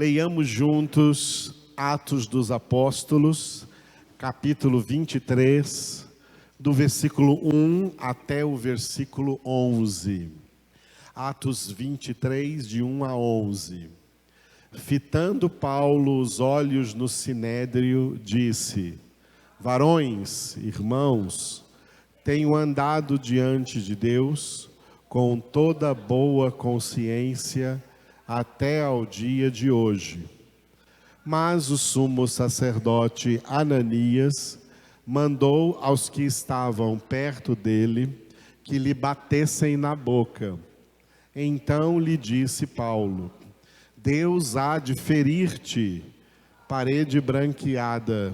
Leiamos juntos Atos dos Apóstolos, capítulo 23, do versículo 1 até o versículo 11. Atos 23, de 1 a 11. Fitando Paulo os olhos no sinédrio, disse: Varões, irmãos, tenho andado diante de Deus com toda boa consciência até ao dia de hoje. Mas o sumo sacerdote Ananias mandou aos que estavam perto dele que lhe batessem na boca. Então lhe disse Paulo: Deus há de ferir-te, parede branqueada.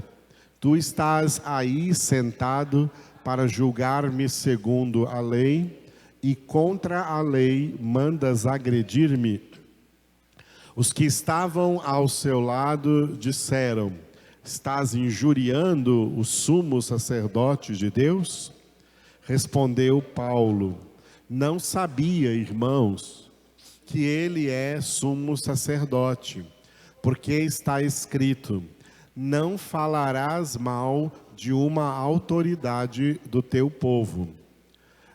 Tu estás aí sentado para julgar-me segundo a lei, e contra a lei mandas agredir-me? Os que estavam ao seu lado disseram: Estás injuriando o sumo sacerdote de Deus? Respondeu Paulo: Não sabia, irmãos, que ele é sumo sacerdote, porque está escrito: Não falarás mal de uma autoridade do teu povo.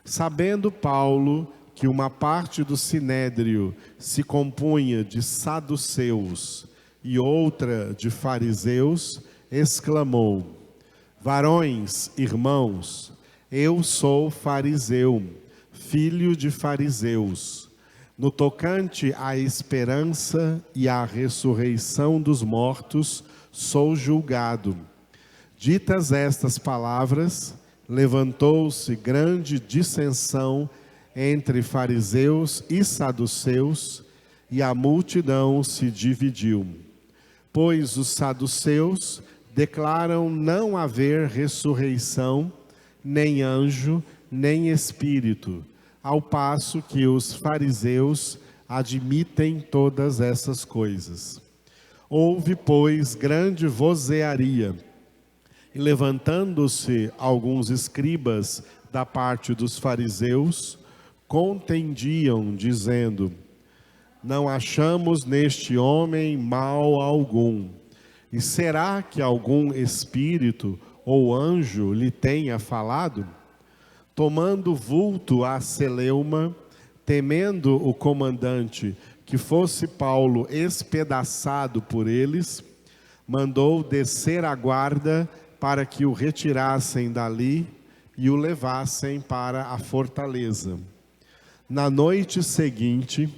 Sabendo Paulo que uma parte do sinédrio se compunha de saduceus e outra de fariseus, exclamou: Varões, irmãos, eu sou fariseu, filho de fariseus. No tocante à esperança e à ressurreição dos mortos, sou julgado. Ditas estas palavras, levantou-se grande dissensão entre fariseus e saduceus, e a multidão se dividiu. Pois os saduceus declaram não haver ressurreição, nem anjo, nem espírito, ao passo que os fariseus admitem todas essas coisas. Houve, pois, grande vozearia, e levantando-se alguns escribas da parte dos fariseus, contendiam, dizendo: Não achamos neste homem mal algum. E será que algum espírito ou anjo lhe tenha falado? Tomando vulto a celeuma, temendo o comandante que fosse Paulo espedaçado por eles, mandou descer a guarda para que o retirassem dali e o levassem para a fortaleza. Na noite seguinte,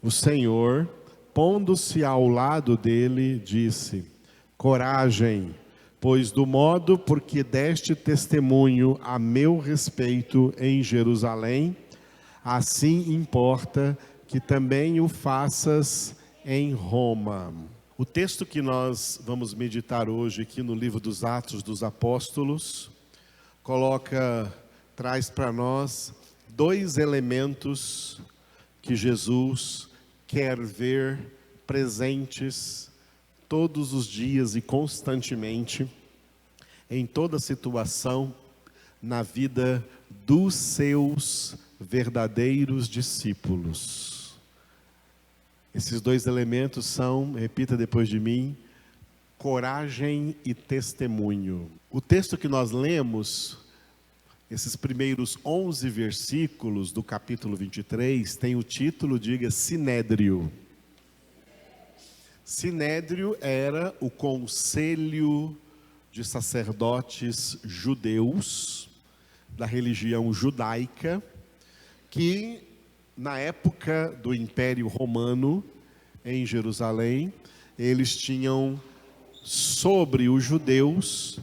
o Senhor, pondo-se ao lado dele, disse: Coragem, pois do modo por que deste testemunho a meu respeito em Jerusalém, assim importa que também o faças em Roma. O texto que nós vamos meditar hoje aqui no livro dos Atos dos Apóstolos, traz para nós dois elementos que Jesus quer ver presentes todos os dias e constantemente, em toda situação, na vida dos seus verdadeiros discípulos. Esses dois elementos são, repita depois de mim, coragem e testemunho. O texto que nós lemos, esses primeiros 11 versículos do capítulo 23, tem o título, diga, Sinédrio. Sinédrio era o conselho de sacerdotes judeus, da religião judaica, que na época do Império Romano, em Jerusalém, eles tinham sobre os judeus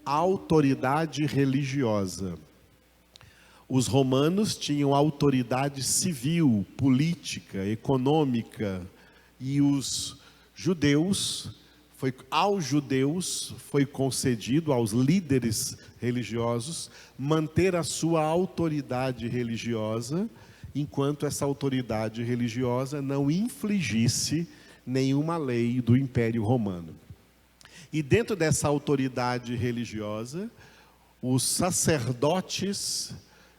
a autoridade religiosa. Os romanos tinham autoridade civil, política, econômica, e os judeus, aos judeus foi concedido, aos líderes religiosos, manter a sua autoridade religiosa, enquanto essa autoridade religiosa não infligisse nenhuma lei do Império Romano. E dentro dessa autoridade religiosa, os sacerdotes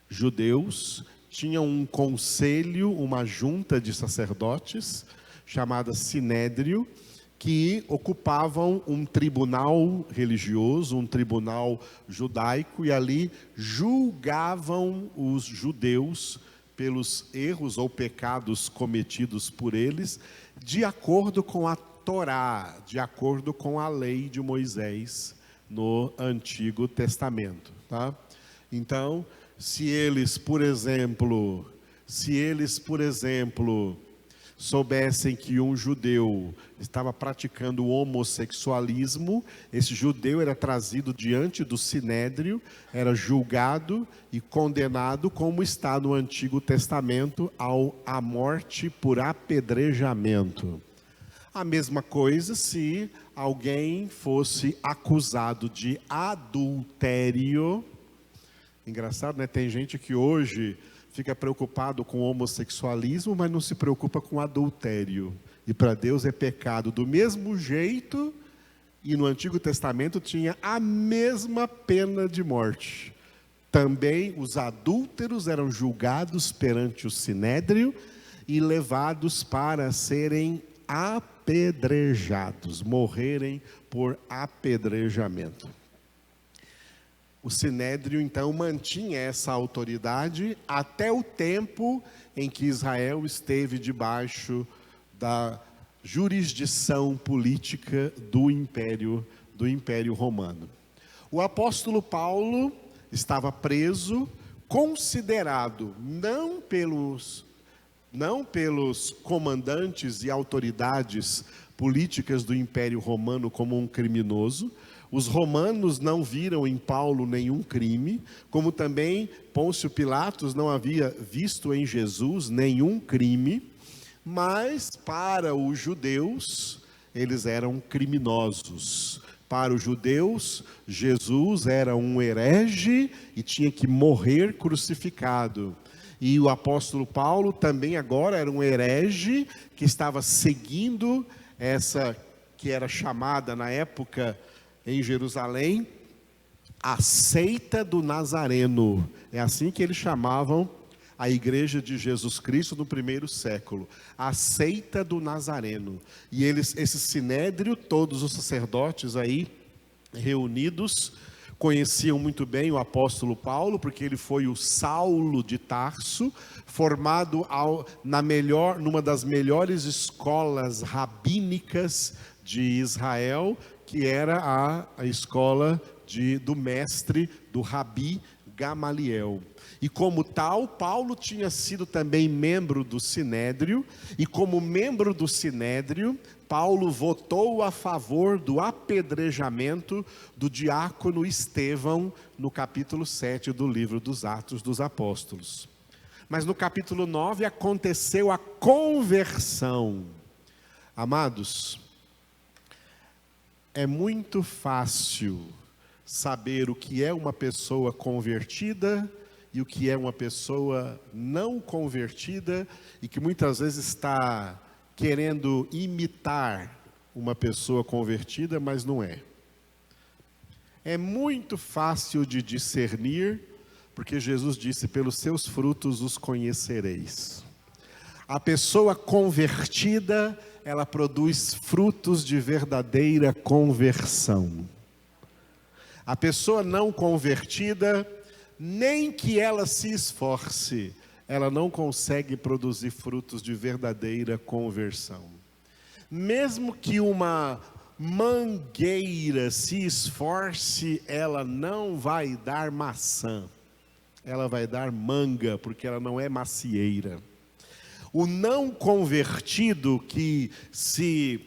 judeus tinham um conselho, uma junta de sacerdotes, chamada Sinédrio, que ocupavam um tribunal religioso, um tribunal judaico, e ali julgavam os judeus pelos erros ou pecados cometidos por eles, de acordo com a Torá, de acordo com a lei de Moisés no Antigo Testamento, tá? Então, se eles, por exemplo, soubessem que um judeu estava praticando o homossexualismo, esse judeu era trazido diante do sinédrio, era julgado e condenado, como está no Antigo Testamento, à morte por apedrejamento. A mesma coisa se alguém fosse acusado de adultério. Engraçado, né? Tem gente que hoje fica preocupado com o homossexualismo, mas não se preocupa com adultério. E para Deus é pecado do mesmo jeito, e no Antigo Testamento tinha a mesma pena de morte. Também os adúlteros eram julgados perante o sinédrio e levados para serem apedrejados, morrerem por apedrejamento. O sinédrio, então, mantinha essa autoridade até o tempo em que Israel esteve debaixo da jurisdição política do Império Romano. O apóstolo Paulo estava preso, considerado não pelos comandantes e autoridades políticas do Império Romano como um criminoso. Os romanos não viram em Paulo nenhum crime, como também Pôncio Pilatos não havia visto em Jesus nenhum crime, mas para os judeus, eles eram criminosos. Para os judeus, Jesus era um herege e tinha que morrer crucificado. E o apóstolo Paulo também agora era um herege que estava seguindo essa que era chamada na época em Jerusalém a seita do Nazareno. É assim que eles chamavam a igreja de Jesus Cristo no primeiro século, a seita do Nazareno. E esse sinédrio, todos os sacerdotes aí reunidos, conheciam muito bem o apóstolo Paulo, porque ele foi o Saulo de Tarso, formado numa das melhores escolas rabínicas de Israel, que era a escola do mestre, do Rabi Gamaliel. E como tal, Paulo tinha sido também membro do Sinédrio, e como membro do Sinédrio, Paulo votou a favor do apedrejamento do diácono Estevão, no capítulo 7 do livro dos Atos dos Apóstolos. Mas no capítulo 9 aconteceu a conversão. Amados, é muito fácil saber o que é uma pessoa convertida e o que é uma pessoa não convertida, e que muitas vezes está querendo imitar uma pessoa convertida, mas não é. É muito fácil de discernir, porque Jesus disse: pelos seus frutos os conhecereis. A pessoa convertida, ela produz frutos de verdadeira conversão. A pessoa não convertida, nem que ela se esforce, ela não consegue produzir frutos de verdadeira conversão. Mesmo que uma mangueira se esforce, ela não vai dar maçã, ela vai dar manga, porque ela não é macieira. O não convertido que se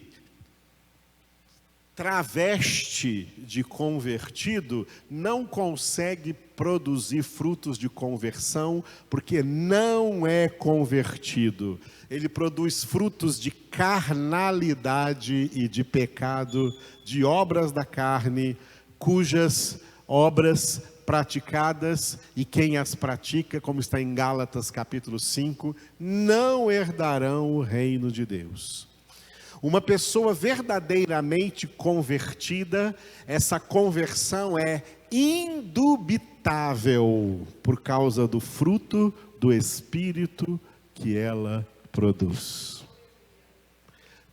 traveste de convertido não consegue produzir frutos de conversão, porque não é convertido. Ele produz frutos de carnalidade e de pecado, de obras da carne, cujas obras praticadas, e quem as pratica, como está em Gálatas capítulo 5, não herdarão o reino de Deus. Uma pessoa verdadeiramente convertida, essa conversão é indubitável por causa do fruto do Espírito que ela produz.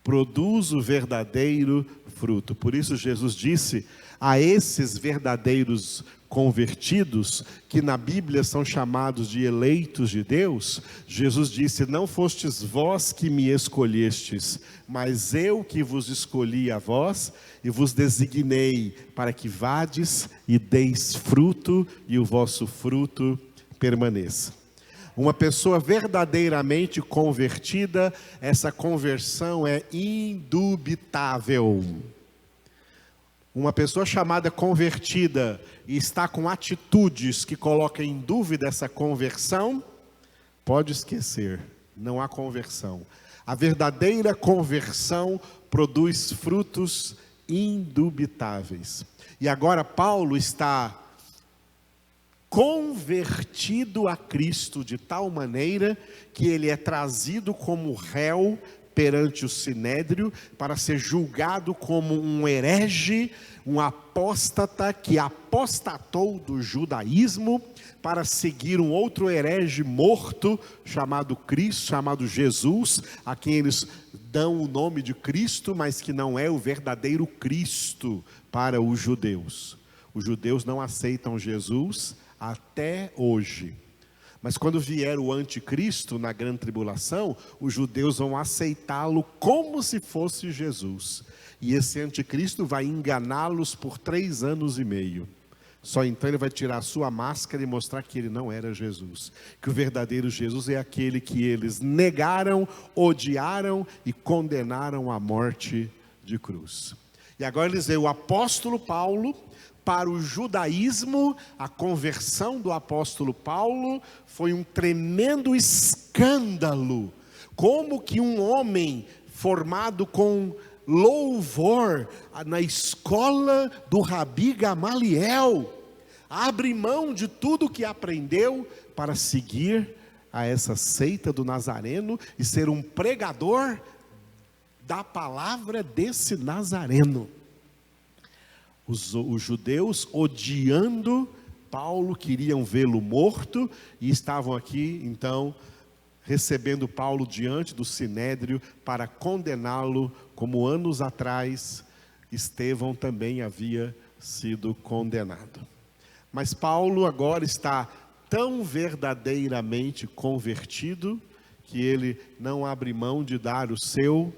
produz o verdadeiro fruto. Por isso Jesus disse a esses verdadeiros convertidos, que na Bíblia são chamados de eleitos de Deus, Jesus disse: não fostes vós que me escolhestes, mas eu que vos escolhi a vós e vos designei para que vades e deis fruto e o vosso fruto permaneça. Uma pessoa verdadeiramente convertida, essa conversão é indubitável. Uma pessoa chamada convertida e está com atitudes que colocam em dúvida essa conversão, pode esquecer, não há conversão. A verdadeira conversão produz frutos indubitáveis. E agora Paulo está convertido a Cristo de tal maneira que ele é trazido como réu perante o sinédrio para ser julgado como um herege, um apóstata que apostatou do judaísmo para seguir um outro herege morto chamado Cristo, chamado Jesus, a quem eles dão o nome de Cristo, mas que não é o verdadeiro Cristo para os judeus. Os judeus não aceitam Jesus até hoje. Mas quando vier o anticristo na grande tribulação, os judeus vão aceitá-lo como se fosse Jesus. E esse anticristo vai enganá-los por 3 anos e meio. Só então ele vai tirar a sua máscara e mostrar que ele não era Jesus. Que o verdadeiro Jesus é aquele que eles negaram, odiaram e condenaram à morte de cruz. E agora eles veem o apóstolo Paulo. Para o judaísmo, a conversão do apóstolo Paulo foi um tremendo escândalo. Como que um homem formado com louvor na escola do Rabi Gamaliel abre mão de tudo que aprendeu para seguir a essa seita do Nazareno e ser um pregador da palavra desse Nazareno. Os judeus, odiando Paulo, queriam vê-lo morto e estavam aqui, então, recebendo Paulo diante do sinédrio para condená-lo, como anos atrás Estevão também havia sido condenado. Mas Paulo agora está tão verdadeiramente convertido que ele não abre mão de dar o seu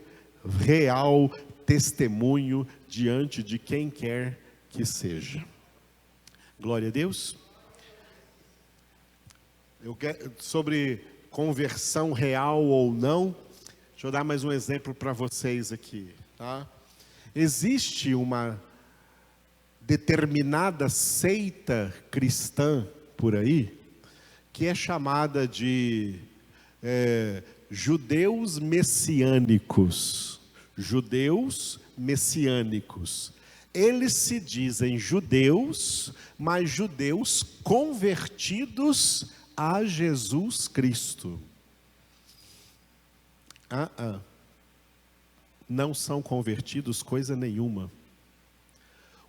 real testemunho diante de quem quer que seja. Glória a Deus. Sobre conversão real ou não, deixa eu dar mais um exemplo para vocês aqui, tá? Existe uma determinada seita cristã por aí, que é chamada de judeus messiânicos. Judeus messiânicos. Eles se dizem judeus, mas judeus convertidos a Jesus Cristo. Não são convertidos coisa nenhuma.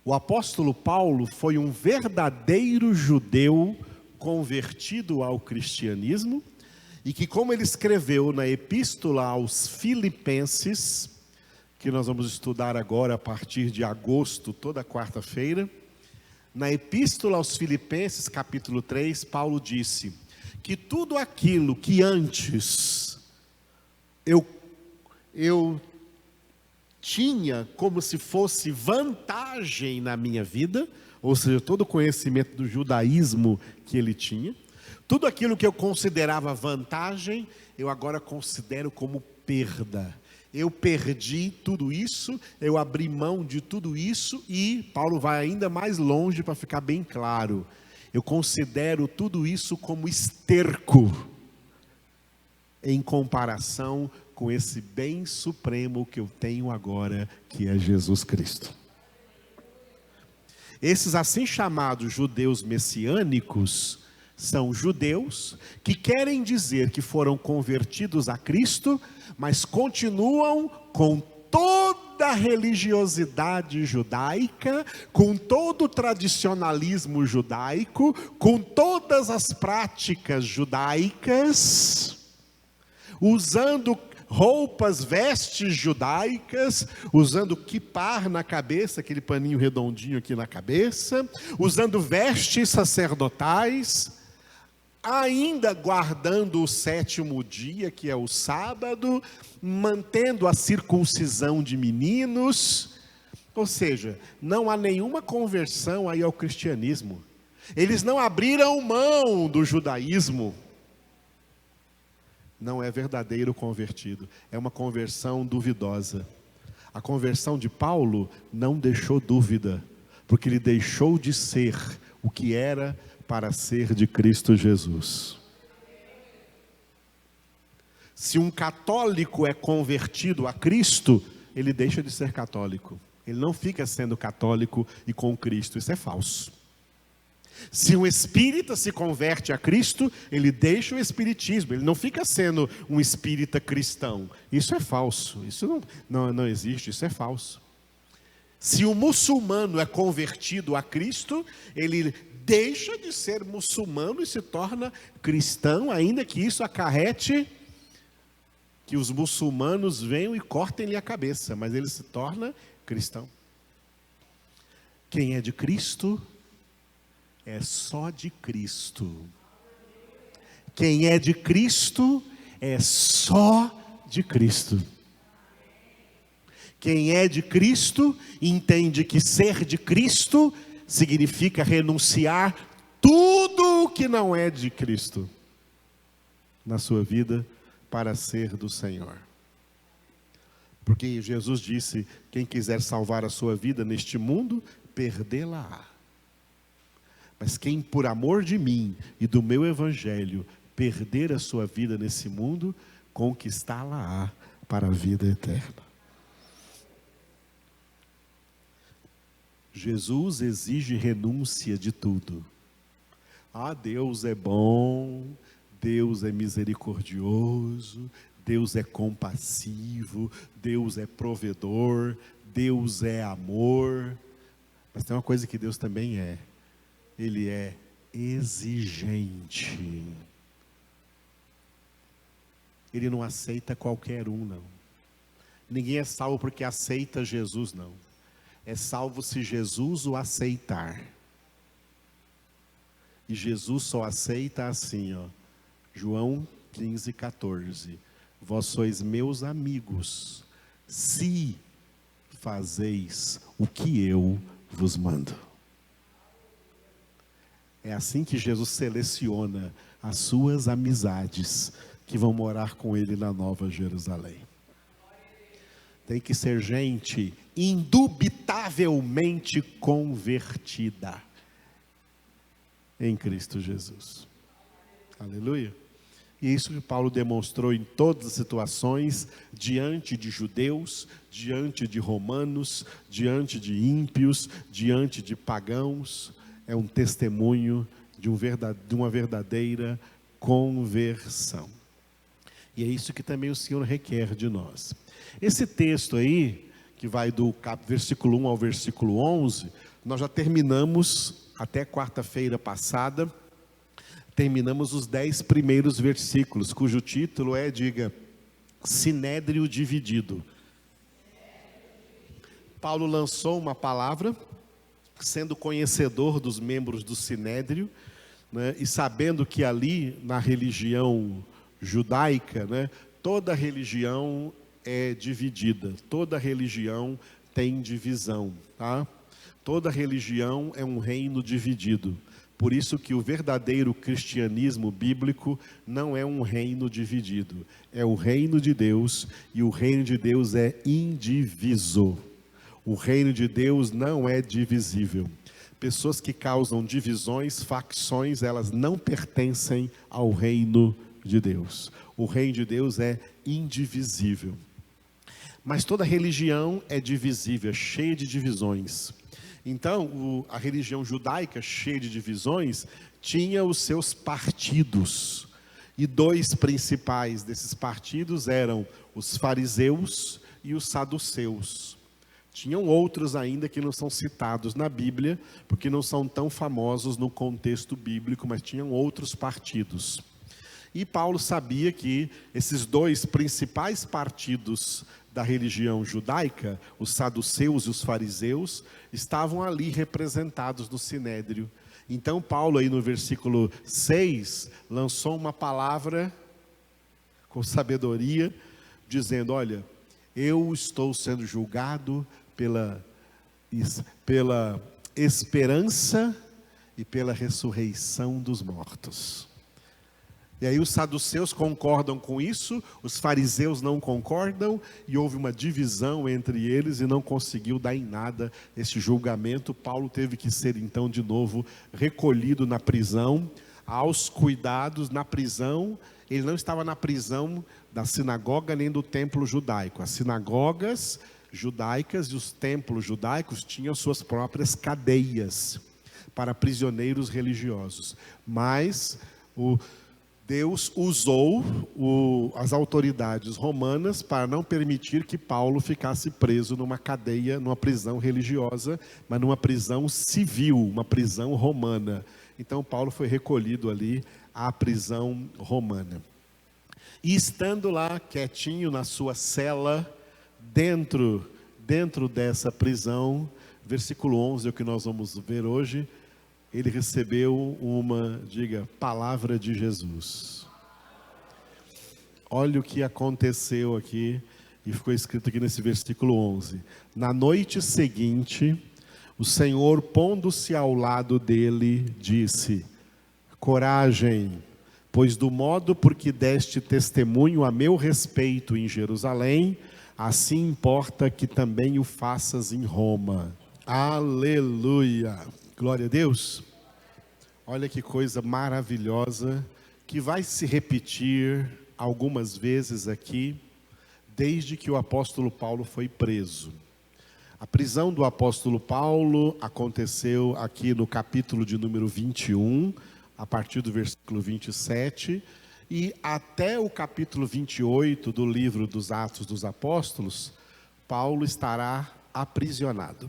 O apóstolo Paulo foi um verdadeiro judeu convertido ao cristianismo, e que, como ele escreveu na epístola aos Filipenses, que nós vamos estudar agora a partir de agosto, toda quarta-feira, na epístola aos Filipenses, capítulo 3, Paulo disse que tudo aquilo que antes eu tinha como se fosse vantagem na minha vida, ou seja, todo o conhecimento do judaísmo que ele tinha, tudo aquilo que eu considerava vantagem, eu agora considero como perda. Eu perdi tudo isso, eu abri mão de tudo isso e Paulo vai ainda mais longe para ficar bem claro. Eu considero tudo isso como esterco em comparação com esse bem supremo que eu tenho agora, que é Jesus Cristo. Esses assim chamados judeus messiânicos são judeus que querem dizer que foram convertidos a Cristo, mas continuam com toda a religiosidade judaica, com todo o tradicionalismo judaico, com todas as práticas judaicas, usando roupas, vestes judaicas, usando quipar na cabeça, aquele paninho redondinho aqui na cabeça, usando vestes sacerdotais, ainda guardando o 7º dia, que é o sábado, mantendo a circuncisão de meninos. Ou seja, não há nenhuma conversão aí ao cristianismo. Eles não abriram mão do judaísmo. Não é verdadeiro convertido, é uma conversão duvidosa. A conversão de Paulo não deixou dúvida, porque ele deixou de ser o que era para ser de Cristo Jesus. Se um católico é convertido a Cristo, ele deixa de ser católico. Ele não fica sendo católico e com Cristo, isso é falso. Se um espírita se converte a Cristo, ele deixa o espiritismo, ele não fica sendo um espírita cristão. Isso é falso, isso não existe, isso é falso. Se um muçulmano é convertido a Cristo, ele deixa de ser muçulmano e se torna cristão, ainda que isso acarrete que os muçulmanos venham e cortem-lhe a cabeça, mas ele se torna cristão. Quem é de Cristo é só de Cristo. Quem é de Cristo é só de Cristo. Quem é de Cristo entende que ser de Cristo significa renunciar tudo o que não é de Cristo na sua vida para ser do Senhor. Porque Jesus disse: quem quiser salvar a sua vida neste mundo, perdê-la-á. Mas quem por amor de mim e do meu evangelho perder a sua vida nesse mundo, conquistá-la-á para a vida eterna. Jesus exige renúncia de tudo. Deus é bom, Deus é misericordioso, Deus é compassivo, Deus é provedor, Deus é amor. Mas tem uma coisa que Deus também é. Ele é exigente. Ele não aceita qualquer um, não. Ninguém é salvo porque aceita Jesus, não. É salvo se Jesus o aceitar. E Jesus só aceita assim, João 15:14. Vós sois meus amigos, se fazeis o que eu vos mando. É assim que Jesus seleciona as suas amizades que vão morar com Ele na Nova Jerusalém. Tem que ser gente indubitavelmente convertida em Cristo Jesus. Aleluia. E isso que Paulo demonstrou em todas as situações, diante de judeus, diante de romanos, diante de ímpios, diante de pagãos. É um testemunho de uma verdadeira conversão. E é isso que também o Senhor requer de nós. Esse texto aí, que vai do versículo 1 ao versículo 11, nós já terminamos, até quarta-feira passada, terminamos os 10 primeiros versículos, cujo título é, diga, Sinédrio Dividido. Paulo lançou uma palavra, sendo conhecedor dos membros do Sinédrio, né, e sabendo que ali, na religião judaica, né, toda religião é dividida, toda religião tem divisão, tá? Toda religião é um reino dividido. Por isso que o verdadeiro cristianismo bíblico não é um reino dividido, é o reino de Deus, e o reino de Deus é indiviso. O reino de Deus não é divisível. Pessoas que causam divisões, facções, elas não pertencem ao reino de Deus. O reino de Deus é indivisível. Mas toda religião é divisível, é cheia de divisões. Então, a religião judaica, cheia de divisões, tinha os seus partidos. E 2 principais desses partidos eram os fariseus e os saduceus. Tinham outros ainda que não são citados na Bíblia, porque não são tão famosos no contexto bíblico, mas tinham outros partidos. E Paulo sabia que esses dois principais partidos da religião judaica, os saduceus e os fariseus, estavam ali representados no Sinédrio. Então Paulo aí no versículo 6, lançou uma palavra com sabedoria, dizendo: olha, eu estou sendo julgado pela esperança e pela ressurreição dos mortos. E aí os saduceus concordam com isso, os fariseus não concordam, e houve uma divisão entre eles e não conseguiu dar em nada esse julgamento. Paulo teve que ser então de novo recolhido na prisão, aos cuidados na prisão. Ele não estava na prisão da sinagoga nem do templo judaico. As sinagogas judaicas e os templos judaicos tinham suas próprias cadeias para prisioneiros religiosos. Mas Deus usou as autoridades romanas para não permitir que Paulo ficasse preso numa cadeia, numa prisão religiosa, mas numa prisão civil, uma prisão romana. Então Paulo foi recolhido ali à prisão romana. E estando lá quietinho na sua cela, dentro dessa prisão, versículo 11 é o que nós vamos ver hoje, ele recebeu palavra de Jesus. Olha o que aconteceu aqui, e ficou escrito aqui nesse versículo 11. Na noite seguinte, o Senhor, pondo-se ao lado dele, disse: coragem, pois do modo por que deste testemunho a meu respeito em Jerusalém, assim importa que também o faças em Roma. Aleluia! Glória a Deus. Olha que coisa maravilhosa, que vai se repetir algumas vezes aqui, desde que o apóstolo Paulo foi preso. A prisão do apóstolo Paulo aconteceu aqui no capítulo de número 21, a partir do versículo 27, e até o capítulo 28 do livro dos Atos dos Apóstolos, Paulo estará aprisionado.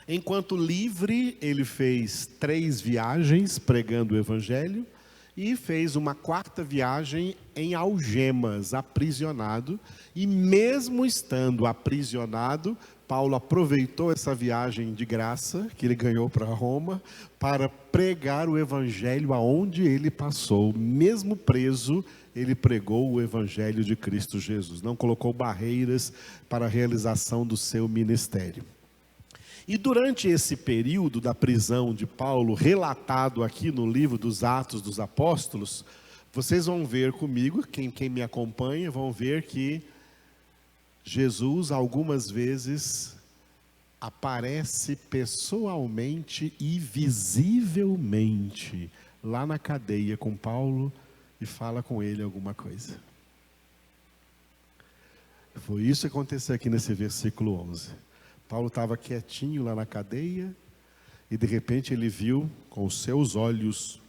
Enquanto livre, ele fez 3 viagens pregando o evangelho e fez uma 4ª viagem em algemas, aprisionado. E mesmo estando aprisionado, Paulo aproveitou essa viagem de graça que ele ganhou para Roma para pregar o evangelho aonde ele passou. Mesmo preso, ele pregou o evangelho de Cristo Jesus. Não colocou barreiras para a realização do seu ministério. E durante esse período da prisão de Paulo, relatado aqui no livro dos Atos dos Apóstolos, vocês vão ver comigo, quem me acompanha, vão ver que Jesus algumas vezes aparece pessoalmente e visivelmente lá na cadeia com Paulo e fala com ele alguma coisa. Foi isso que aconteceu aqui nesse versículo 11. Paulo estava quietinho lá na cadeia e de repente ele viu com os seus olhos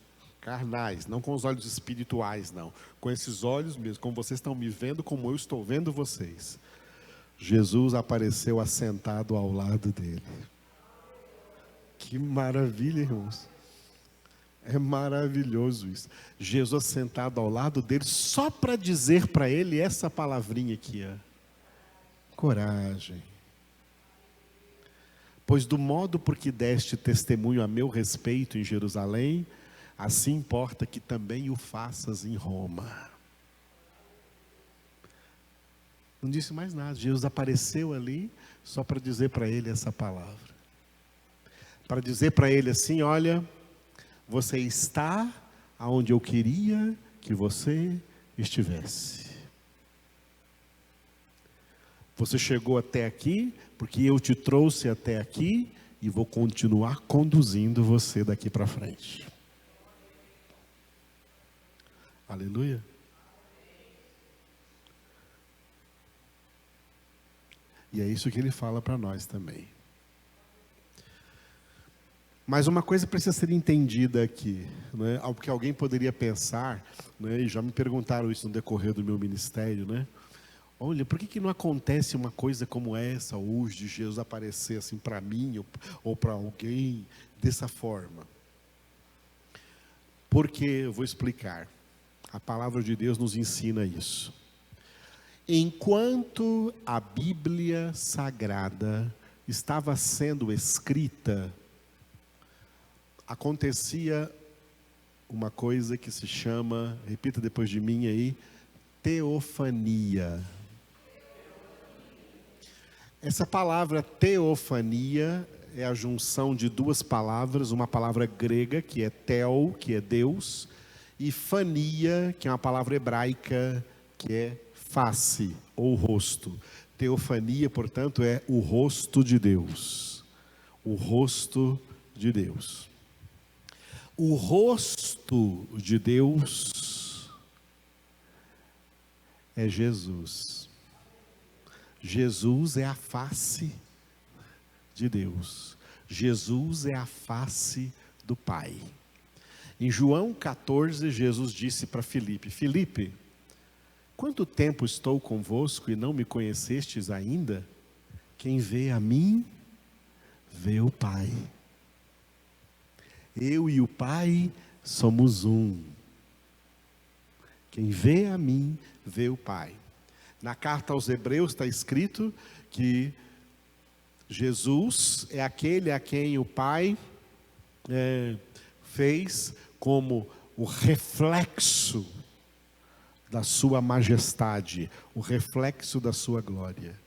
carnais, não com os olhos espirituais não, com esses olhos mesmo, como vocês estão me vendo, como eu estou vendo vocês. Jesus apareceu assentado ao lado dele. Que maravilha, irmãos. É maravilhoso isso. Jesus sentado ao lado dele só para dizer para ele essa palavrinha aqui, ó. Coragem. Pois do modo por que deste testemunho a meu respeito em Jerusalém, assim importa que também o faças em Roma. Não disse mais nada. Jesus apareceu ali só para dizer para ele essa palavra. Para dizer para ele assim: olha, você está aonde eu queria que você estivesse. Você chegou até aqui porque eu te trouxe até aqui e vou continuar conduzindo você daqui para frente. Aleluia. E é isso que ele fala para nós também. Mas uma coisa precisa ser entendida aqui, né? Porque alguém poderia pensar, né? E já me perguntaram isso no decorrer do meu ministério, né? Olha, por que não acontece uma coisa como essa hoje, de Jesus aparecer assim para mim ou para alguém dessa forma? Porque, eu vou explicar. A palavra de Deus nos ensina isso. Enquanto a Bíblia Sagrada estava sendo escrita, acontecia uma coisa que se chama, repita depois de mim aí, teofania. Essa palavra teofania é a junção de duas palavras, uma palavra grega que é theo, que é Deus, e fania, que é uma palavra hebraica que é face ou rosto. Teofania, portanto, é o rosto de Deus. O rosto de Deus. O rosto de Deus é Jesus. Jesus é a face de Deus. Jesus é a face do Pai. Em João 14, Jesus disse para Filipe: Filipe, quanto tempo estou convosco e não me conhecestes ainda? Quem vê a mim, vê o Pai. Eu e o Pai somos um. Quem vê a mim, vê o Pai. Na carta aos Hebreus está escrito que Jesus é aquele a quem o Pai fez como o reflexo da sua majestade, o reflexo da sua glória.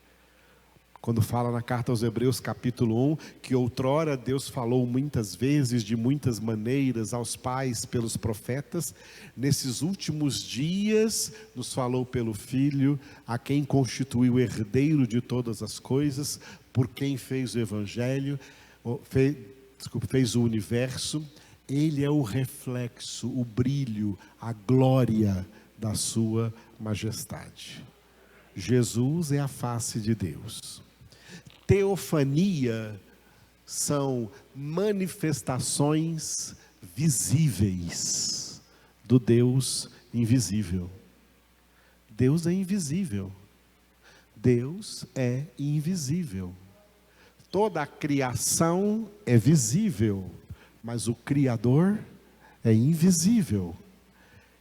Quando fala na carta aos Hebreus capítulo 1, que outrora Deus falou muitas vezes, de muitas maneiras, aos pais pelos profetas, nesses últimos dias nos falou pelo Filho, a quem constituiu herdeiro de todas as coisas, por quem fez o Evangelho, fez o universo. Ele é o reflexo, o brilho, a glória da sua majestade. Jesus é a face de Deus. Teofania são manifestações visíveis do Deus invisível. Deus é invisível. Deus é invisível. Toda a criação é visível, mas o Criador é invisível.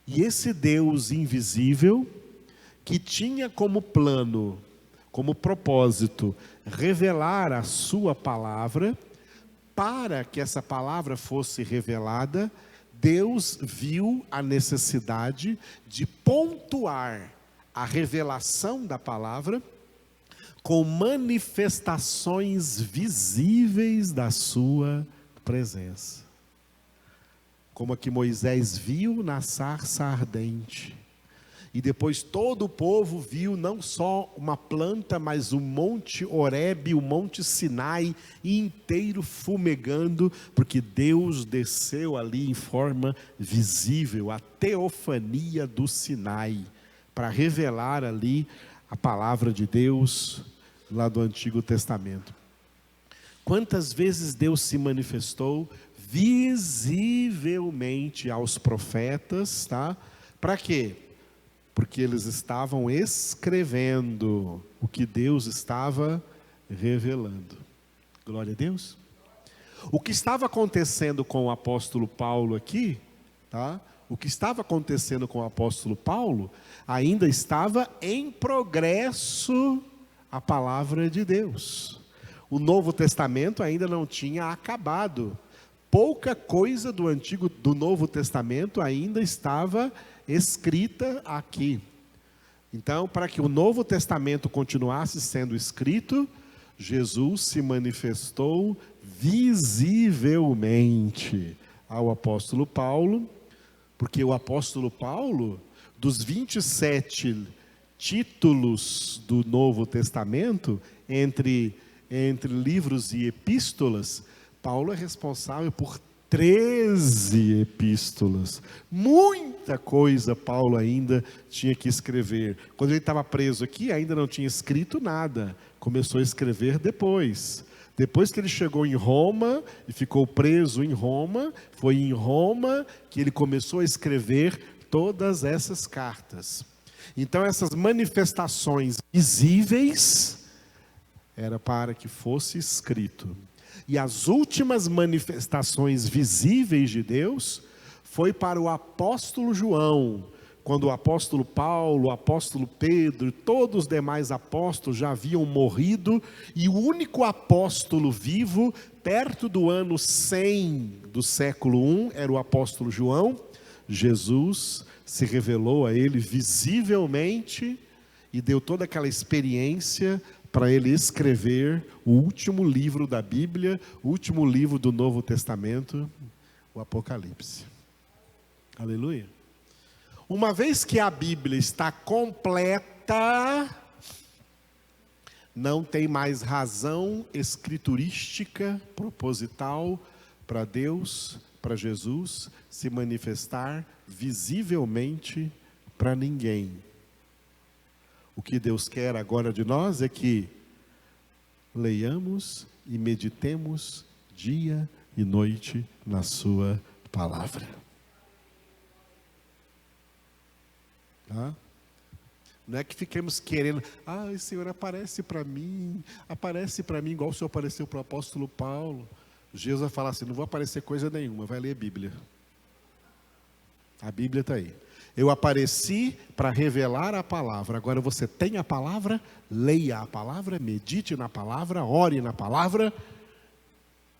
E esse Deus invisível, que tinha como plano, como propósito, revelar a sua palavra, para que essa palavra fosse revelada, Deus viu a necessidade de pontuar a revelação da palavra com manifestações visíveis da sua presença. Como a que Moisés viu na sarça ardente. E depois todo o povo viu não só uma planta, mas o monte Horebe, o monte Sinai inteiro fumegando, porque Deus desceu ali em forma visível, a teofania do Sinai, para revelar ali a palavra de Deus lá do Antigo Testamento. Quantas vezes Deus se manifestou visivelmente aos profetas, tá? Para quê? Porque eles estavam escrevendo o que Deus estava revelando. Glória a Deus. O que estava acontecendo com o apóstolo Paulo aqui, tá? O que estava acontecendo com o apóstolo Paulo, ainda estava em progresso a palavra de Deus. O Novo Testamento ainda não tinha acabado. Pouca coisa do Novo Testamento ainda estava escrita aqui. Então, para que o Novo Testamento continuasse sendo escrito, Jesus se manifestou visivelmente ao apóstolo Paulo, porque o apóstolo Paulo, dos 27 títulos do Novo Testamento, entre livros e epístolas, Paulo é responsável por 13 epístolas. Muita coisa Paulo ainda tinha que escrever. Quando ele estava preso aqui, ainda não tinha escrito nada. Começou a escrever depois. Depois que ele chegou em Roma e ficou preso em Roma, foi em Roma que ele começou a escrever todas essas cartas. Então essas manifestações visíveis era para que fosse escrito. E as últimas manifestações visíveis de Deus foi para o apóstolo João, quando o apóstolo Paulo, o apóstolo Pedro e todos os demais apóstolos já haviam morrido, e o único apóstolo vivo, perto do ano 100 do século I, era o apóstolo João. Jesus se revelou a ele visivelmente e deu toda aquela experiência para ele escrever o último livro da Bíblia, o último livro do Novo Testamento, o Apocalipse. Aleluia. Uma vez que a Bíblia está completa, não tem mais razão escriturística, proposital, para Deus, para Jesus, se manifestar visivelmente para ninguém. O que Deus quer agora de nós é que leiamos e meditemos dia e noite na sua palavra. Tá? Não é que fiquemos querendo, Senhor, aparece para mim igual o Senhor apareceu para o apóstolo Paulo. Jesus vai falar assim, não vou aparecer coisa nenhuma, vai ler a Bíblia. A Bíblia está aí. Eu apareci para revelar a palavra. Agora você tem a palavra, leia a palavra, medite na palavra, ore na palavra,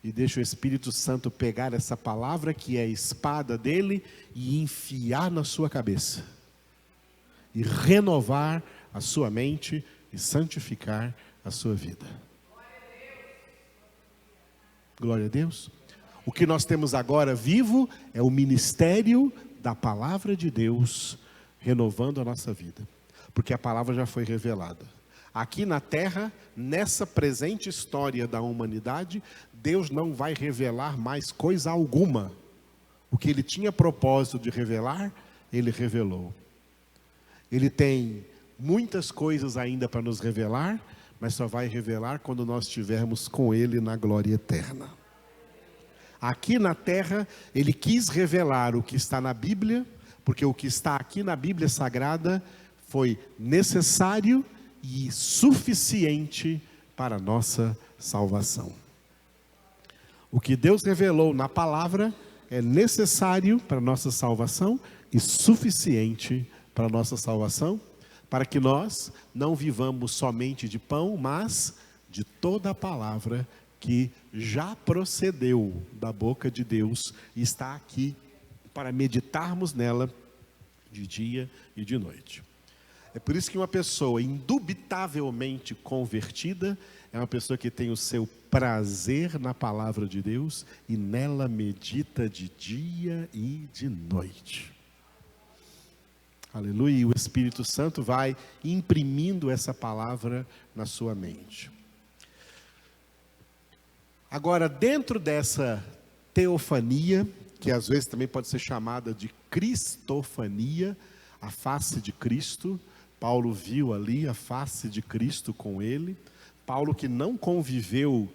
e deixe o Espírito Santo pegar essa palavra, que é a espada dele, e enfiar na sua cabeça. E renovar a sua mente e santificar a sua vida. Glória a Deus. O que nós temos agora vivo é o ministério da palavra de Deus, renovando a nossa vida. Porque a palavra já foi revelada. Aqui na terra, nessa presente história da humanidade, Deus não vai revelar mais coisa alguma. O que Ele tinha propósito de revelar, Ele revelou. Ele tem muitas coisas ainda para nos revelar, mas só vai revelar quando nós estivermos com Ele na glória eterna. Aqui na terra, Ele quis revelar o que está na Bíblia, porque o que está aqui na Bíblia Sagrada foi necessário e suficiente para a nossa salvação. O que Deus revelou na palavra é necessário para a nossa salvação e suficiente para a nossa salvação, para que nós não vivamos somente de pão, mas de toda a palavra que já procedeu da boca de Deus e está aqui para meditarmos nela de dia e de noite. É por isso que uma pessoa indubitavelmente convertida é uma pessoa que tem o seu prazer na palavra de Deus e nela medita de dia e de noite. Aleluia, e o Espírito Santo vai imprimindo essa palavra na sua mente. Agora, dentro dessa teofania, que às vezes também pode ser chamada de cristofania, a face de Cristo, Paulo viu ali a face de Cristo com ele. Paulo, que não conviveu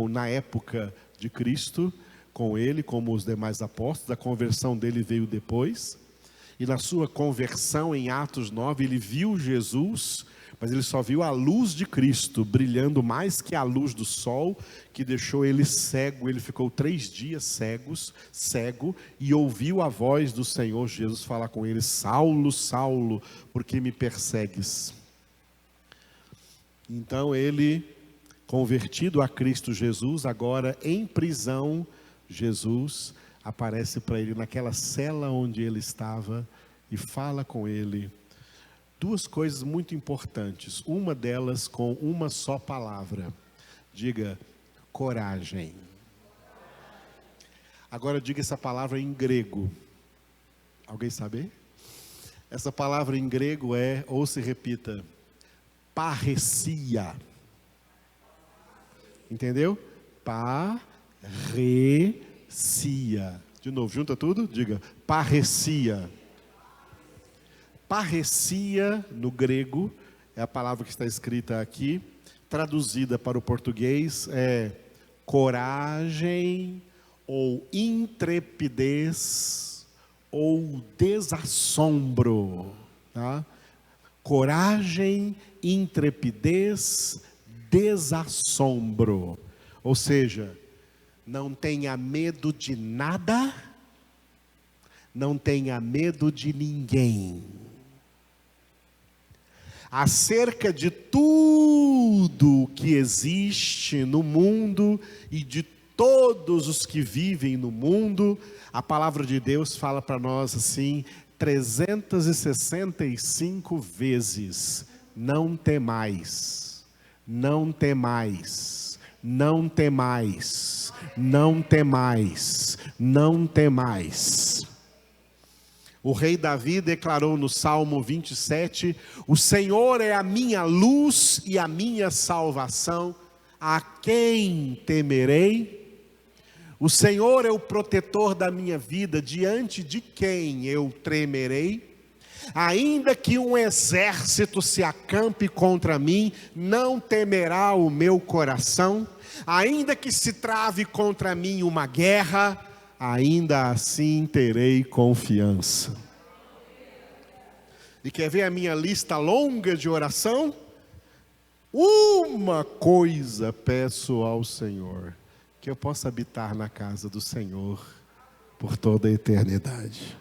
na época de Cristo com ele, como os demais apóstolos, a conversão dele veio depois. E na sua conversão em Atos 9, ele viu Jesus, mas ele só viu a luz de Cristo, brilhando mais que a luz do sol, que deixou ele cego. Ele ficou 3 dias cego, e ouviu a voz do Senhor Jesus falar com ele: Saulo, Saulo, por que me persegues? Então ele, convertido a Cristo Jesus, agora em prisão, Jesus aparece para ele naquela cela onde ele estava e fala com ele 2 coisas muito importantes. Uma delas com uma só palavra. Diga: coragem. Agora diga essa palavra em grego. Alguém sabe? Essa palavra em grego é, ou se repita, parresia. Entendeu? Parresia. De novo, junta tudo, diga: parresia. Parresia, no grego, é a palavra que está escrita aqui, traduzida para o português é coragem, ou intrepidez, ou desassombro. Tá? Coragem, intrepidez, desassombro. Ou seja, não tenha medo de nada, não tenha medo de ninguém. acerca de tudo que existe no mundo e de todos os que vivem no mundo, a palavra de Deus fala para nós assim, 365 vezes: não temais, não temais, não temais, não temais, não temais. O rei Davi declarou no Salmo 27, o Senhor é a minha luz e a minha salvação, a quem temerei? O Senhor é o protetor da minha vida, diante de quem eu tremerei? Ainda que um exército se acampe contra mim, não temerá o meu coração. Ainda que se trave contra mim uma guerra, ainda assim terei confiança. E quer ver a minha lista longa de oração? Uma coisa peço ao Senhor, que eu possa habitar na casa do Senhor por toda a eternidade.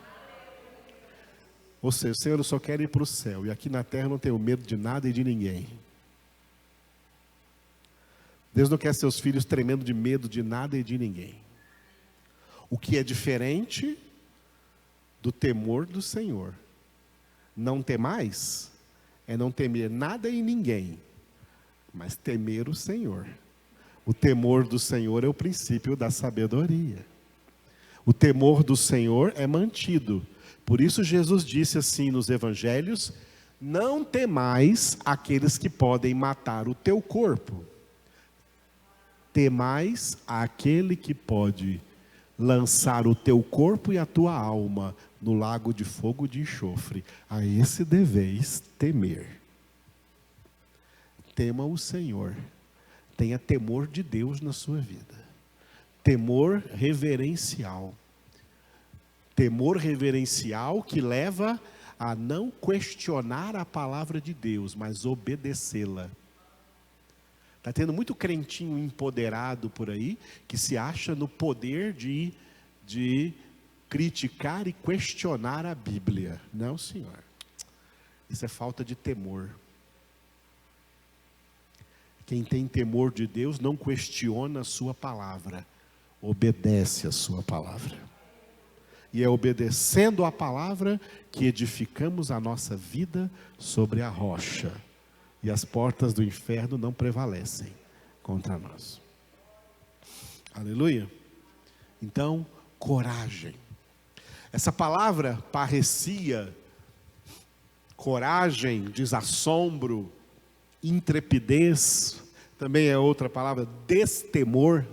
Ou seja, Senhor, eu só quero ir para o céu, e aqui na terra eu não tenho medo de nada e de ninguém. Deus não quer seus filhos tremendo de medo de nada e de ninguém. O que é diferente do temor do Senhor. Não temais é não temer nada e ninguém, mas temer o Senhor. O temor do Senhor é o princípio da sabedoria. O temor do Senhor é mantido. Por isso Jesus disse assim nos evangelhos: não temais aqueles que podem matar o teu corpo. Temais aquele que pode lançar o teu corpo e a tua alma no lago de fogo de enxofre. A esse deveis temer. Tema o Senhor. Tenha temor de Deus na sua vida. Temor reverencial. Temor reverencial que leva a não questionar a palavra de Deus, mas obedecê-la. Está tendo muito crentinho empoderado por aí, que se acha no poder de criticar e questionar a Bíblia. Não, senhor. Isso é falta de temor. Quem tem temor de Deus não questiona a sua palavra, obedece a sua palavra. E é obedecendo a palavra que edificamos a nossa vida sobre a rocha. E as portas do inferno não prevalecem contra nós. Aleluia. Então, coragem. Essa palavra parecia, coragem, desassombro, intrepidez, também é outra palavra, destemor,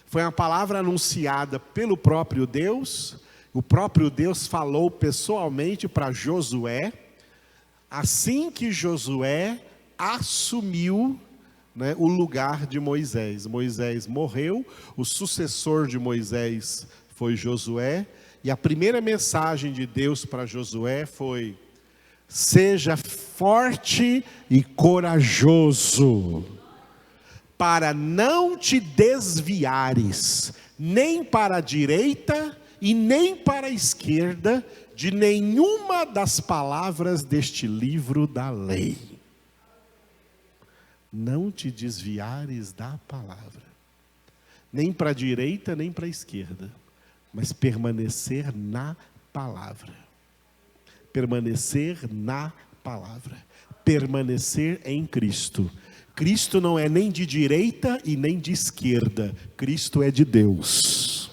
foi uma palavra anunciada pelo próprio Deus. O próprio Deus falou pessoalmente para Josué, assim que Josué assumiu, o lugar de Moisés. Moisés morreu, o sucessor de Moisés foi Josué, e a primeira mensagem de Deus para Josué foi: seja forte e corajoso, para não te desviares, nem para a direita e nem para a esquerda, de nenhuma das palavras deste livro da lei. Não te desviares da palavra, nem para a direita nem para a esquerda, mas permanecer na palavra. Permanecer na palavra. Permanecer em Cristo. Cristo não é nem de direita e nem de esquerda. Cristo é de Deus.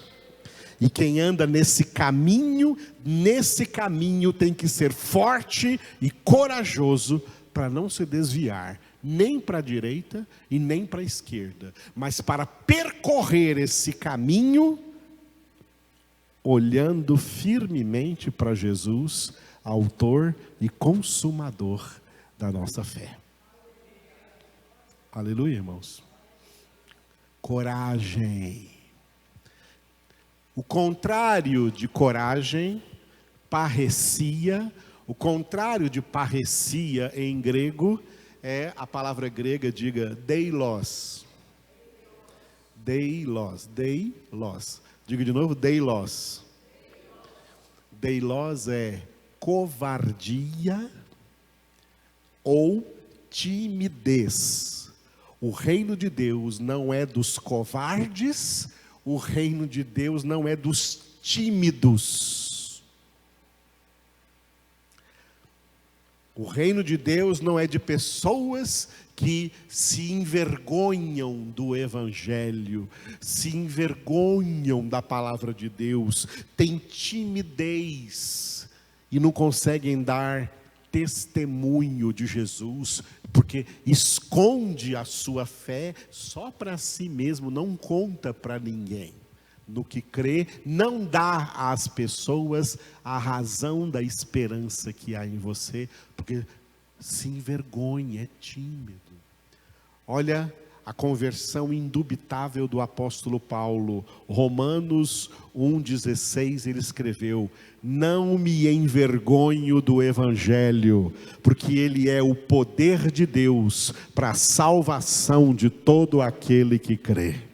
E quem anda nesse caminho tem que ser forte e corajoso para não se desviar, nem para a direita e nem para a esquerda, mas para percorrer esse caminho, olhando firmemente para Jesus, autor e consumador da nossa fé. Aleluia, irmãos. Coragem. O contrário de coragem, parresia. O contrário de parresia em grego é a palavra grega, diga, deilos. Deilos, deilos. Diga de novo, deilos. Deilos é covardia, ou timidez. O reino de Deus não é dos covardes, o reino de Deus não é dos tímidos. O reino de Deus não é de pessoas que se envergonham do Evangelho, se envergonham da palavra de Deus, têm timidez e não conseguem dar testemunho de Jesus, porque esconde a sua fé só para si mesmo, não conta para ninguém. No que crê, não dá às pessoas a razão da esperança que há em você, porque se envergonha, é tímido. Olha a conversão indubitável do apóstolo Paulo. Romanos 1,16, ele escreveu: não me envergonho do Evangelho, porque ele é o poder de Deus para a salvação de todo aquele que crê.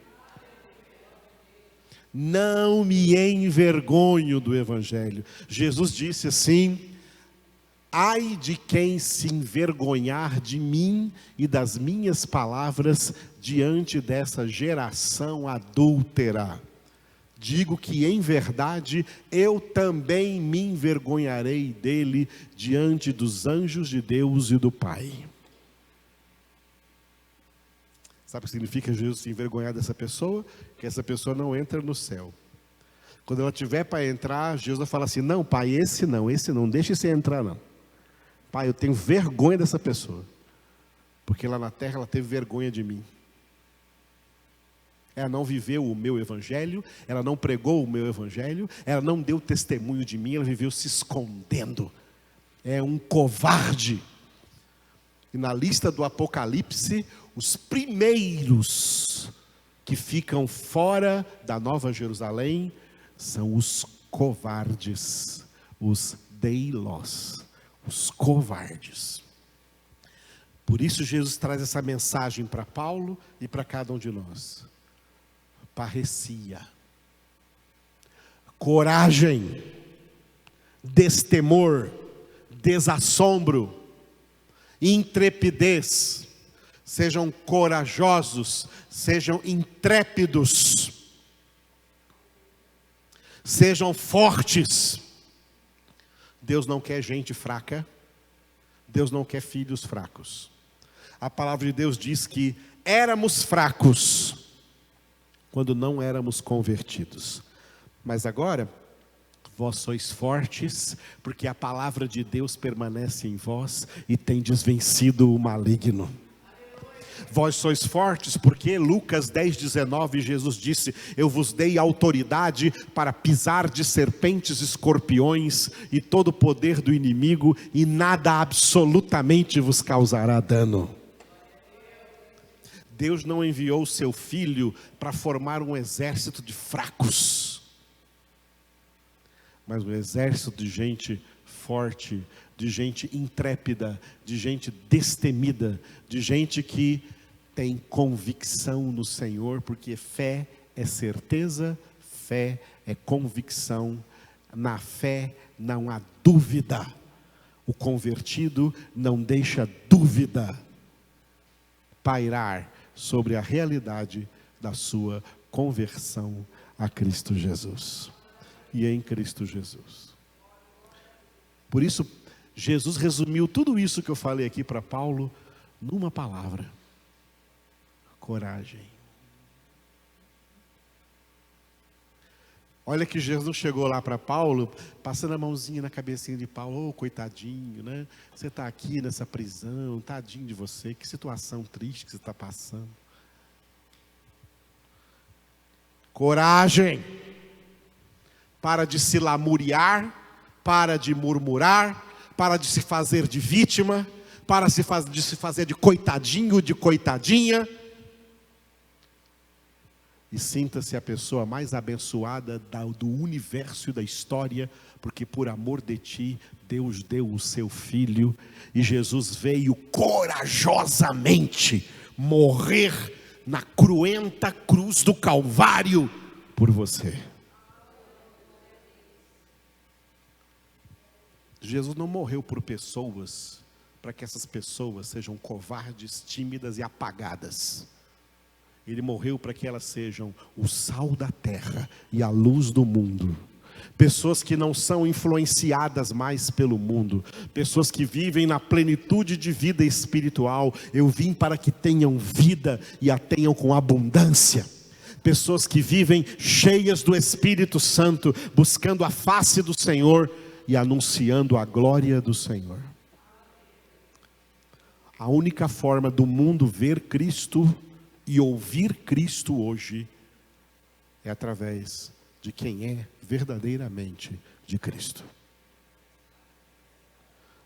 Não me envergonho do Evangelho. Jesus disse assim: ai de quem se envergonhar de mim e das minhas palavras diante dessa geração adúltera. Digo que em verdade eu também me envergonharei dele diante dos anjos de Deus e do Pai. Sabe o que significa Jesus se envergonhar dessa pessoa? Que essa pessoa não entra no céu. Quando ela tiver para entrar, Jesus vai falar assim: não, Pai, esse não, deixa você entrar não. Pai, eu tenho vergonha dessa pessoa, porque lá na terra ela teve vergonha de mim. Ela não viveu o meu evangelho, ela não pregou o meu evangelho, ela não deu testemunho de mim, ela viveu se escondendo. É um covarde. E na lista do Apocalipse, os primeiros que ficam fora da Nova Jerusalém são os covardes, os deilos, os covardes. Por isso Jesus traz essa mensagem para Paulo e para cada um de nós. Parresia, coragem, destemor, desassombro, intrepidez. Sejam corajosos, sejam intrépidos, sejam fortes. Deus não quer gente fraca, Deus não quer filhos fracos. A palavra de Deus diz que éramos fracos quando não éramos convertidos, mas agora vós sois fortes, porque a palavra de Deus permanece em vós e tendes vencido o maligno. Vós sois fortes porque Lucas 10,19, Jesus disse: eu vos dei autoridade para pisar de serpentes, escorpiões e todo o poder do inimigo, e nada absolutamente vos causará dano. Deus não enviou o seu filho para formar um exército de fracos, mas um exército de gente forte, de gente intrépida, de gente destemida, de gente que tem convicção no Senhor, porque fé é certeza, fé é convicção, na fé não há dúvida, o convertido não deixa dúvida pairar sobre a realidade da sua conversão a Cristo Jesus, e em Cristo Jesus. Por isso, Jesus resumiu tudo isso que eu falei aqui para Paulo numa palavra: coragem. Olha que Jesus não chegou lá para Paulo, passando a mãozinha na cabecinha de Paulo: oh, coitadinho, né? Você está aqui nessa prisão, tadinho de você, que situação triste que você está passando. Coragem. Para de se lamuriar, para de murmurar, para de se fazer de vítima, para de se fazer de coitadinho, de coitadinha. E sinta-se a pessoa mais abençoada do universo e da história, porque por amor de ti, Deus deu o seu Filho, e Jesus veio corajosamente morrer na cruenta cruz do Calvário por você. Jesus não morreu por pessoas, para que essas pessoas sejam covardes, tímidas e apagadas. Ele morreu para que elas sejam o sal da terra e a luz do mundo. Pessoas que não são influenciadas mais pelo mundo, pessoas que vivem na plenitude de vida espiritual. Eu vim para que tenham vida e a tenham com abundância. Pessoas que vivem cheias do Espírito Santo, buscando a face do Senhor e anunciando a glória do Senhor. A única forma do mundo ver Cristo e ouvir Cristo hoje é através de quem é verdadeiramente de Cristo.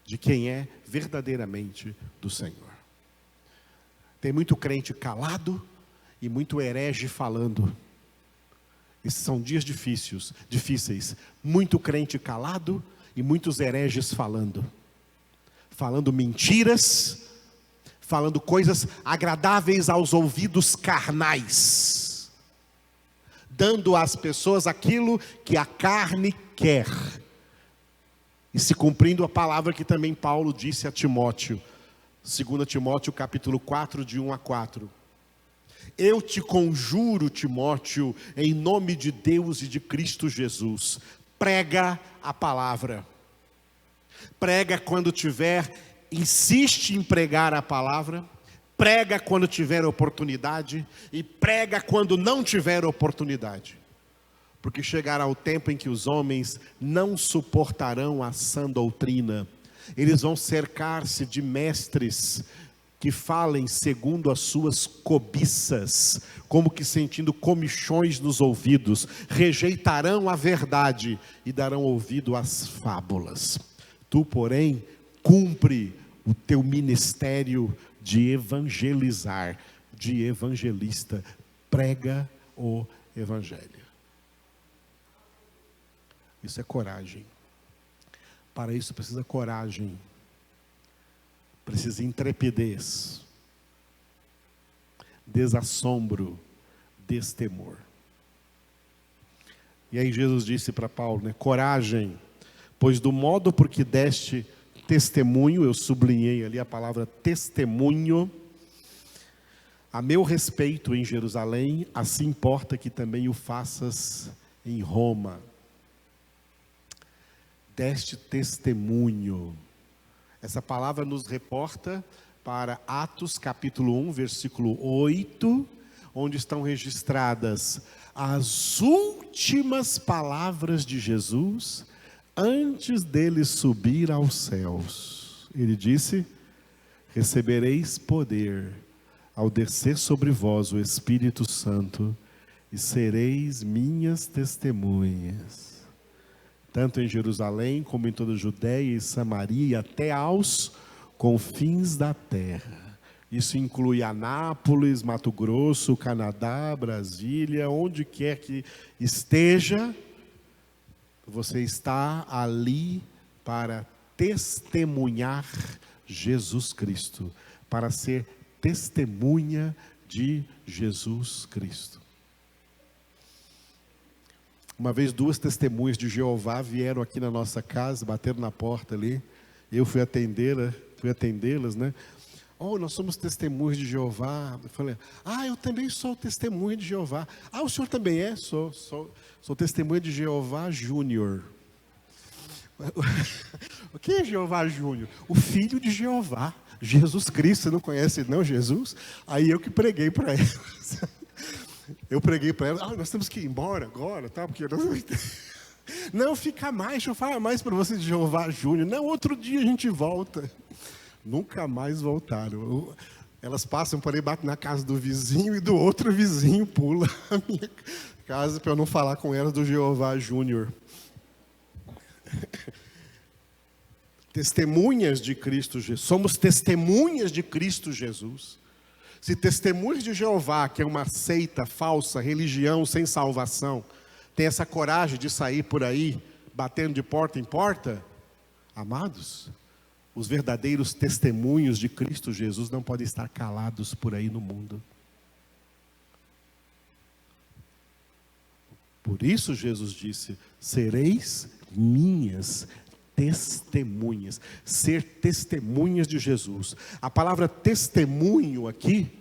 De quem é verdadeiramente do Senhor. Tem muito crente calado e muito herege falando. Esses são dias difíceis. Muito crente calado e muitos hereges falando. Falando mentiras, falando coisas agradáveis aos ouvidos carnais, dando às pessoas aquilo que a carne quer, e se cumprindo a palavra que também Paulo disse a Timóteo, 2 Timóteo capítulo 4, de 1 a 4. Eu te conjuro, Timóteo, em nome de Deus e de Cristo Jesus, prega a palavra. Prega quando insiste em pregar a palavra, prega quando tiver oportunidade e prega quando não tiver oportunidade. Porque chegará o tempo em que os homens não suportarão a sã doutrina. Eles vão cercar-se de mestres que falem segundo as suas cobiças, como que sentindo comichões nos ouvidos, rejeitarão a verdade e darão ouvido às fábulas. Tu, porém, cumpre o teu ministério de evangelizar, de evangelista, prega o evangelho. Isso é coragem. Para isso precisa coragem, precisa intrepidez, desassombro, destemor. E aí Jesus disse para Paulo, coragem, pois do modo por que deste testemunho, eu sublinhei ali a palavra testemunho, a meu respeito em Jerusalém, assim importa que também o faças em Roma. Deste testemunho. Essa palavra nos reporta para Atos capítulo 1, versículo 8, onde estão registradas as últimas palavras de Jesus antes dele subir aos céus. Ele disse: recebereis poder ao descer sobre vós o Espírito Santo e sereis minhas testemunhas, tanto em Jerusalém como em toda a Judeia e Samaria e até aos confins da terra. Isso inclui Anápolis, Mato Grosso, Canadá, Brasília, onde quer que esteja, você está ali para testemunhar Jesus Cristo, para ser testemunha de Jesus Cristo. Uma vez 2 testemunhas de Jeová vieram aqui na nossa casa, bateram na porta ali, eu fui atendê-las, né? Oh, nós somos testemunhas de Jeová. Eu falei, eu também sou testemunha de Jeová. O senhor também é? Sou testemunha de Jeová Júnior. O que é Jeová Júnior? O filho de Jeová, Jesus Cristo. Você não conhece não, Jesus? Aí eu que preguei para elas. Eu preguei para elas, nós temos que ir embora agora, tá? Porque não, fica mais, deixa eu falar mais para vocês de Jeová Júnior. Não, outro dia a gente volta. Nunca mais voltaram. Elas passam por aí, batem na casa do vizinho e do outro vizinho pula a minha casa para eu não falar com elas do Jeová Júnior. Testemunhas de Cristo Jesus. Somos testemunhas de Cristo Jesus. Se testemunhas de Jeová, que é uma seita falsa, religião sem salvação, tem essa coragem de sair por aí, batendo de porta em porta, amados, os verdadeiros testemunhos de Cristo Jesus não podem estar calados por aí no mundo. Por isso Jesus disse: sereis minhas testemunhas. Ser testemunhas de Jesus. A palavra testemunho aqui,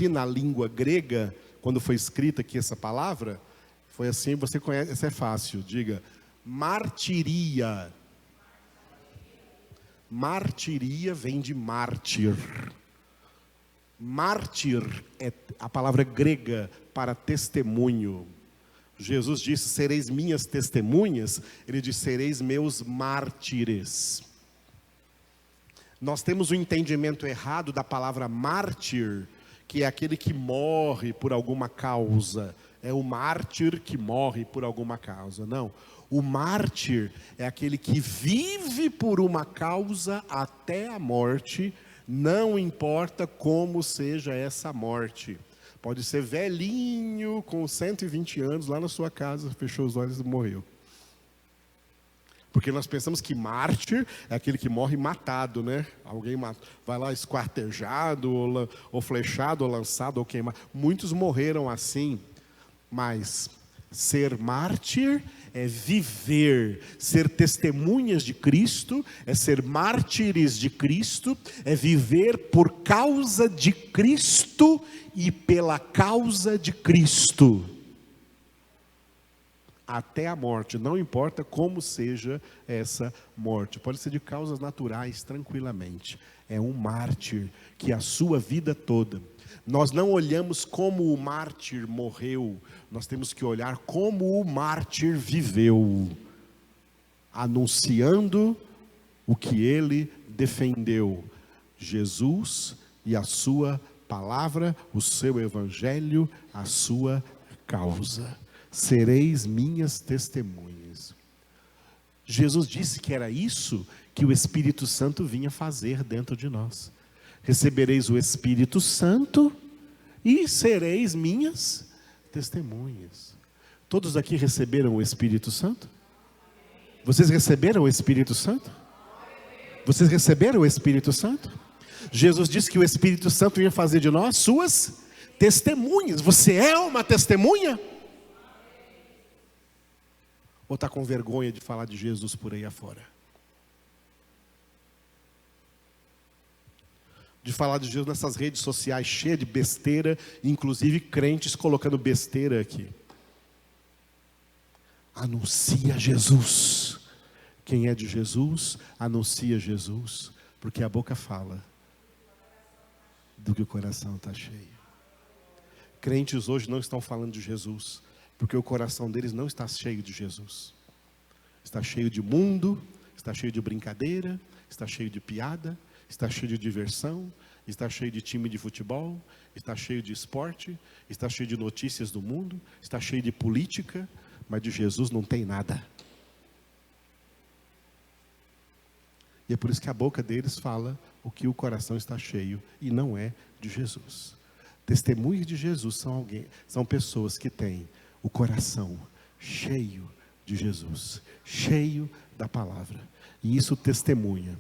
na língua grega, quando foi escrita aqui essa palavra, foi assim, você conhece, essa é fácil, diga, martiria. Martiria vem de mártir. Mártir é a palavra grega para testemunho. Jesus disse, sereis minhas testemunhas. Ele disse, sereis meus mártires. Nós temos o entendimento errado da palavra mártir, que é aquele que morre por alguma causa. É o mártir que morre por alguma causa. Não, o mártir é aquele que vive por uma causa até a morte, não importa como seja essa morte. Pode ser velhinho, com 120 anos, lá na sua casa, fechou os olhos e morreu. Porque nós pensamos que mártir é aquele que morre matado, né? Alguém vai lá esquartejado, ou flechado, ou lançado, ou queimado. Muitos morreram assim, mas ser mártir é viver, ser testemunhas de Cristo, é ser mártires de Cristo, é viver por causa de Cristo e pela causa de Cristo. Até a morte, não importa como seja essa morte, pode ser de causas naturais, tranquilamente. É um mártir que a sua vida toda, nós não olhamos como o mártir morreu, nós temos que olhar como o mártir viveu, anunciando o que ele defendeu, Jesus e a sua palavra, o seu evangelho, a sua causa. Sereis minhas testemunhas. Jesus disse que era isso que o Espírito Santo vinha fazer dentro de nós. Recebereis o Espírito Santo e sereis minhas testemunhas. Todos aqui receberam o Espírito Santo? Vocês receberam o Espírito Santo? Vocês receberam o Espírito Santo? Jesus disse que o Espírito Santo ia fazer de nós suas testemunhas. Você é uma testemunha? Ou está com vergonha de falar de Jesus por aí afora? De falar de Jesus nessas redes sociais cheias de besteira, inclusive crentes colocando besteira aqui. Anuncia Jesus. Quem é de Jesus, anuncia Jesus, porque a boca fala do que o coração está cheio. Crentes hoje não estão falando de Jesus, porque o coração deles não está cheio de Jesus. Está cheio de mundo, está cheio de brincadeira, está cheio de piada, está cheio de diversão, está cheio de time de futebol, está cheio de esporte, está cheio de notícias do mundo, está cheio de política, mas de Jesus não tem nada. E é por isso que a boca deles fala o que o coração está cheio, e não é de Jesus. Testemunhas de Jesus são pessoas que têm o coração cheio de Jesus, cheio da palavra. E isso testemunha,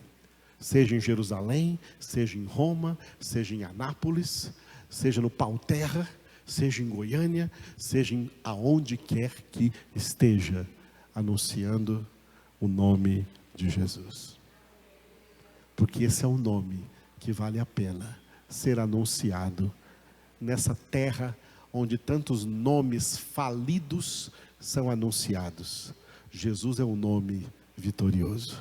seja em Jerusalém, seja em Roma, seja em Anápolis, seja no Pau-Terra, seja em Goiânia, seja em aonde quer que esteja, anunciando o nome de Jesus. Porque esse é um nome que vale a pena ser anunciado nessa terra onde tantos nomes falidos são anunciados. Jesus é um nome vitorioso.